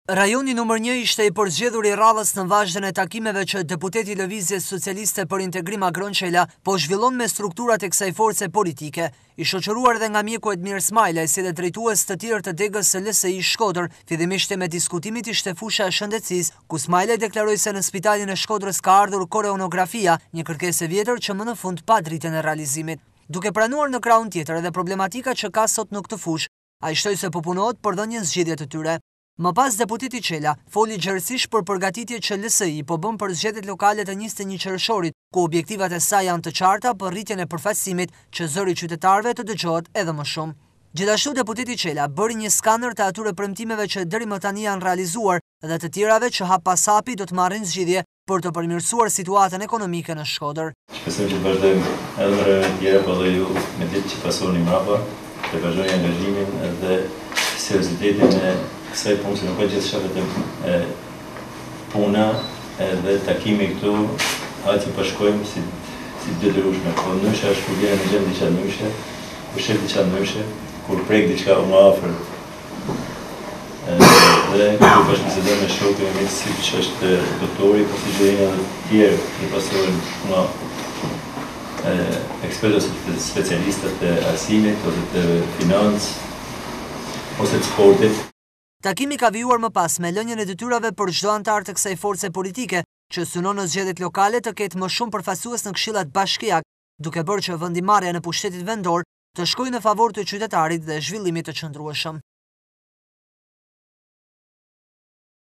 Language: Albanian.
Rajoni numër 1 ishte i përzgjedhur i radhës në vazhdën e takimeve që deputeti i Lëvizjes Socialiste për Integrim Agron Qela po zhvillon me strukturat e kësaj force politike, i shoqëruar dhe nga mjeku Edmir Smajla, si dhe drejtues të tjerë të degës së LSI Shkodër. Fillimisht me diskutimit ishte fusha e shëndetësisë, ku Smajla deklaroi se në spitalin e Shkodrës ka ardhur koreonografia, një kërkesë e vjetër që më në fund pa dritën e realizimit. Duke pranuar në krahun tjetër edhe problematika që ka sot në këtë fushë, ai shtoi se po punohet për dhënien zgjedhje të tyre. Më pas deputeti Qela foli gjerësisht për përgatitjet që LSI po bën për zgjedhjet lokale të 21 qershorit, ku objektivat e saj janë të qarta për rritjen e përfaqësimit që zëri qytetarëve të dëgjohet edhe më shumë. Gjithashtu deputeti Qela bëri një skandër të atyre premtimeve që deri më tani janë realizuar dhe të tjerave që hap pas hapi do të marrin zgjidhje për të përmirësuar situatën ekonomike në Shkodër. Shpresoj që të vazhdojmë edhe në rrëve të tjera, po dhe ju me ditë që pasoni mbrapa, të vazhdojnë angazhimin dhe seriozitetin e kësaj punë, se nuk ka gjithçka vetëm puna dhe takimi këtu, aty po shkojmë si detyrueshme, po ndryshe është kur vjen në gjendje diçka ndryshe, kur shef diçka ndryshe, kur prek diçka më afër, dhe kur bashkëbisedoj me shokë e si që është doktori, po si që janë edhe tjerë që pasohen nga ekspertët specialistët të arsimit ose të financë ose të sportit. Takimi ka vijuar më pas me lënien e detyrave për çdo antar të kësaj force politike që synon në zgjedhjet lokale të ketë më shumë përfaqësues në këshillat bashkiake, duke bërë që vendimarrja në pushtetit vendor të shkojë në favor të qytetarit dhe zhvillimit të qëndrueshëm.